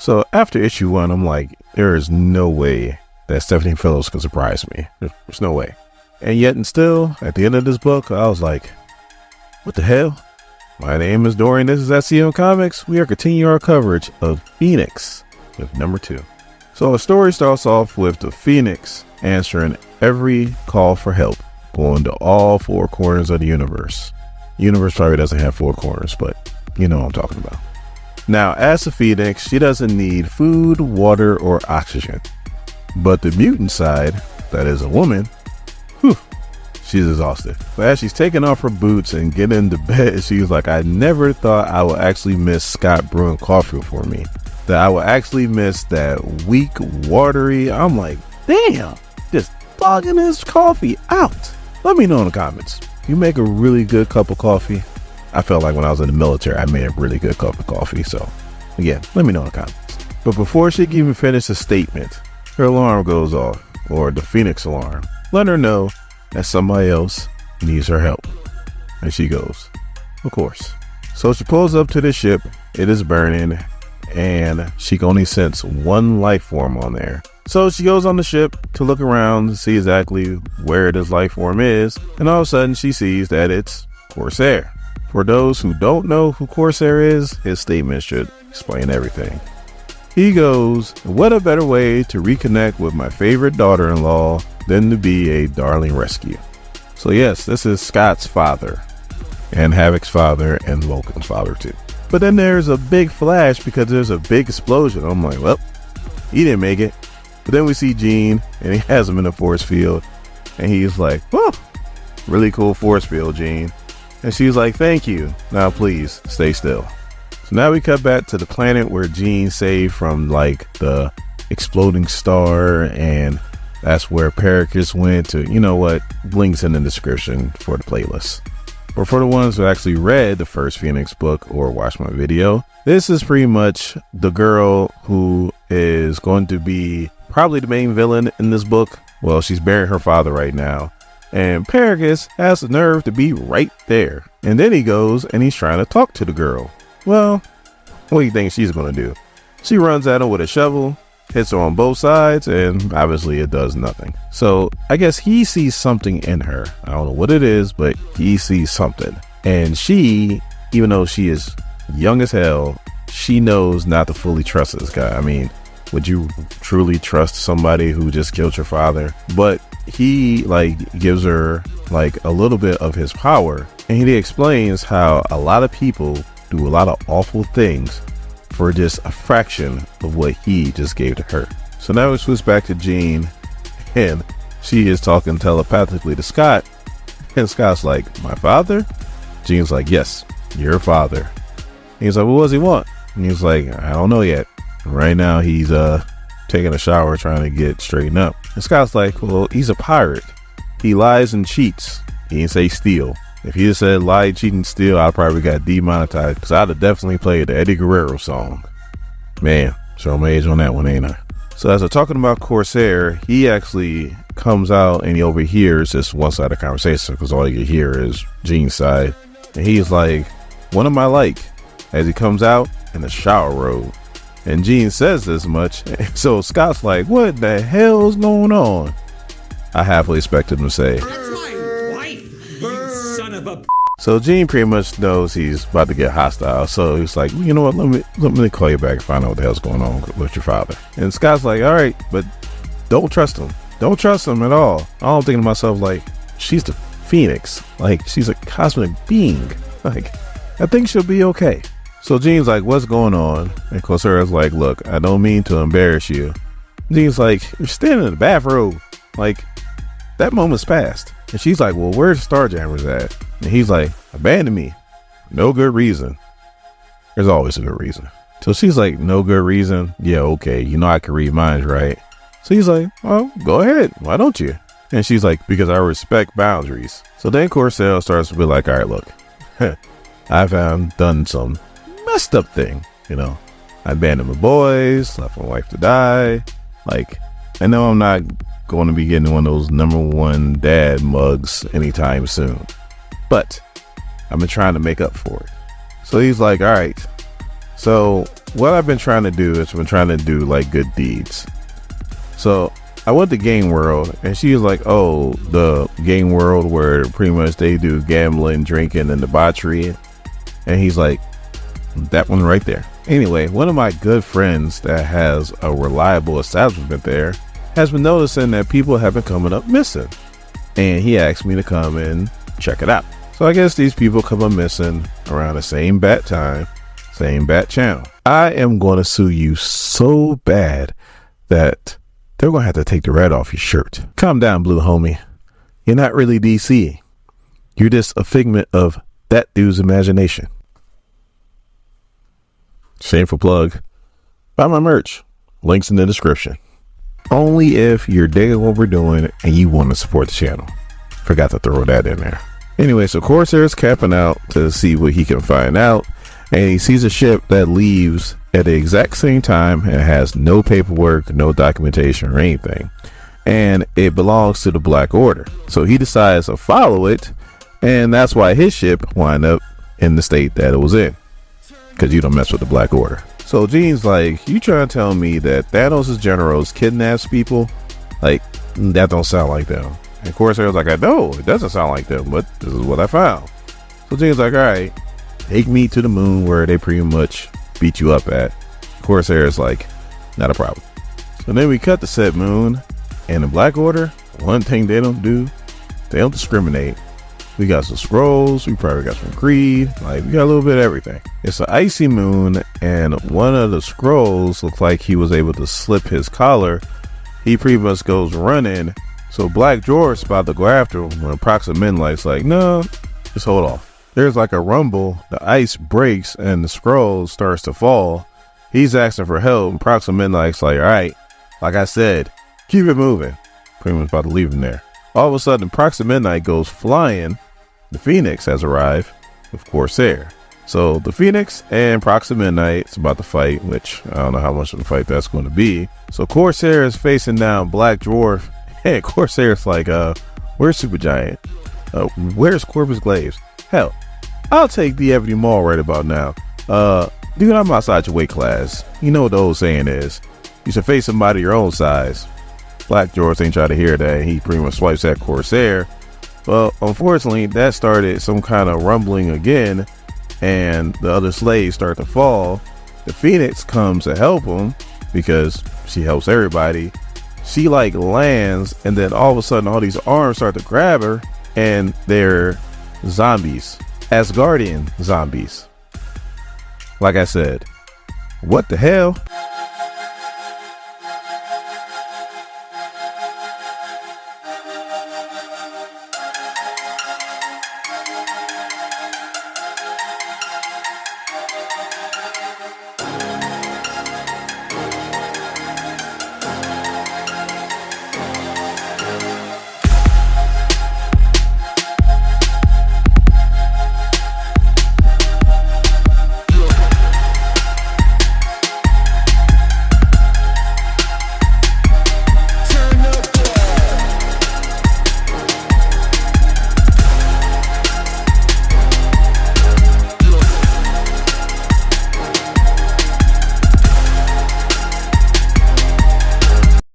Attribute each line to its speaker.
Speaker 1: So after issue 1, I'm like, there is no way that Stephanie Phillips can surprise me. There's no way. And yet and still, at the end of this book, I was like, what the hell? My name is Dorian. This is SCM Comics. We are continuing our coverage of Phoenix with number 2. So the story starts off with the Phoenix answering every call for help, going to all 4 corners of the universe. The universe probably doesn't have 4 corners, but you know what I'm talking about. Now, as a Phoenix, she doesn't need food, water, or oxygen. But the mutant side, that is a woman, she's exhausted. But as she's taking off her boots and getting into bed, she's like, I never thought I would actually miss Scott brewing coffee for me. That I would actually miss that weak, watery. I'm like, damn, just dogging this coffee out. Let me know in the comments. You make a really good cup of coffee. I felt like when I was in the military, I made a really good cup of coffee. So again, let me know in the comments. But before she can even finish a statement, her alarm goes off, or the Phoenix alarm, letting her know that somebody else needs her help. And she goes, of course. So she pulls up to the ship. It is burning, and she can only sense one life form on there. So she goes on the ship to look around to see exactly where this life form is, and all of a sudden she sees that it's CORSAIR. For those who don't know who CORSAIR is, his statement should explain everything. He goes, what a better way to reconnect with my favorite daughter-in-law than to be a darling rescue. So yes, this is Scott's father, and Havoc's father, and Logan's father too. But then there's a big flash because there's a big explosion. I'm like, well, he didn't make it. But then we see Jean, and he has him in a force field, and he's like, oh, really cool force field, Jean. And she's like, thank you. Now please stay still. So now we cut back to the planet where Jean saved from like the exploding star, and that's where Pericus went to. You know what? Links in the description for the playlist. But for the ones who actually read the first Phoenix book or watched my video, this is pretty much the girl who is going to be probably the main villain in this book. Well, she's burying her father right now, and Pericus has the nerve to be right there. And then he goes and he's trying to talk to the girl. Well, what do you think she's going to do? She runs at him with a shovel, hits her on both sides, and obviously it does nothing. So I guess he sees something in her. I don't know what it is, but he sees something. And she, even though she is young as hell, she knows not to fully trust this guy. I mean, would you truly trust somebody who just killed your father? But he like gives her like a little bit of his power, and he explains how a lot of people do a lot of awful things for just a fraction of what he just gave to her. So now we switch back to Jean, and she is talking telepathically to Scott, and Scott's like, my father? Jean's like, yes, your father. And he's like, well, what does he want? And he's like, I don't know yet. Right now he's taking a shower trying to get straightened up. And Scott's like, well, he's a pirate. He lies and cheats. He didn't say steal. If he had said lie, cheat, and steal, I probably got demonetized, because I'd have definitely played the Eddie Guerrero song. Man, show my age on that one, ain't I? So as we're talking about CORSAIR, he actually comes out and he overhears this one-sided conversation, because all you can hear is Jean's side. And he's like, what am I like? As he comes out in the shower robe. And Jean says this much. And so Scott's like, what the hell's going on? I halfway expected him to say,
Speaker 2: that's my wife, you son of a...
Speaker 1: So Jean pretty much knows he's about to get hostile. So he's like, you know what, let me call you back and find out what the hell's going on with your father. And Scott's like, all right, but don't trust him. Don't trust him at all. I'm thinking to myself, like, she's the Phoenix. Like, she's a cosmic being. Like, I think she'll be okay. So Jean's like, what's going on? And CORSAIR's like, look, I don't mean to embarrass you. Jean's like, you're standing in the bathrobe. Like, that moment's passed. And she's like, well, where's Starjammers at? And he's like, abandon me. No good reason. There's always a good reason. So she's like, no good reason? Yeah, okay. You know I can read minds, right? So he's like, well, go ahead. Why don't you? And she's like, because I respect boundaries. So then CORSAIR starts to be like, all right, look, I've done some messed up thing, you know. I abandoned my boys, left my wife to die. Like, I know I'm not going to be getting one of those #1 dad mugs anytime soon, but I've been trying to make up for it. So he's like, all right, so what I've been trying to do is I've been trying to do like good deeds. So I went to Game World, and she was like, oh, the Game World where pretty much they do gambling, drinking, and debauchery. And he's like, that one right there. Anyway, one of my good friends that has a reliable establishment there has been noticing that people have been coming up missing. And he asked me to come and check it out. So I guess these people come up missing around the same bat time, same bat channel. I am going to sue you so bad that they're going to have to take the red off your shirt. Calm down, blue homie. You're not really DC. You're just a figment of that dude's imagination. Shameful plug. Buy my merch. Links in the description. Only if you're digging what we're doing and you want to support the channel. Forgot to throw that in there. Anyway, so CORSAIR is camping out to see what he can find out. And he sees a ship that leaves at the exact same time and has no paperwork, no documentation or anything. And it belongs to the Black Order. So he decides to follow it. And that's why his ship wound up in the state that it was in. Because you don't mess with the Black Order. So Gene's like, you trying to tell me that Thanos' generals kidnaps people? Like, that don't sound like them. And CORSAIR was like, I know, it doesn't sound like them, but this is what I found. So Gene's like, all right, take me to the moon where they pretty much beat you up at. CORSAIR is like, not a problem. So then we cut the said moon, and the Black Order, one thing they don't do, they don't discriminate. We got some scrolls, we probably got some greed, like we got a little bit of everything. It's an icy moon, and one of the scrolls looked like he was able to slip his collar. He pretty much goes running. So Black Dwarf's about to go after him when Proxima Midnight's like, no, just hold off. There's like a rumble, the ice breaks and the scroll starts to fall. He's asking for help, and Proxima Midnight's like, all right, like I said, keep it moving. Pretty much about to leave him there. All of a sudden, Proxima Midnight goes flying. The Phoenix has arrived with CORSAIR. So the Phoenix and Proxima Midnight is about to fight, which I don't know how much of a fight that's going to be. So CORSAIR is facing down Black Dwarf. Hey, CORSAIR's like, where's Supergiant? Where's Corvus Glaives? Hell, I'll take the Ebony Maw right about now. Dude, I'm outside your weight class. You know what the old saying is. You should face somebody your own size. Black Dwarf ain't trying to hear that. He pretty much swipes at CORSAIR. Well, unfortunately, that started some kind of rumbling again, and the other slaves start to fall. The Phoenix comes to help him because she helps everybody. She like lands, and then all of a sudden all these arms start to grab her, and they're zombies, Asgardian zombies. Like I said, what the hell?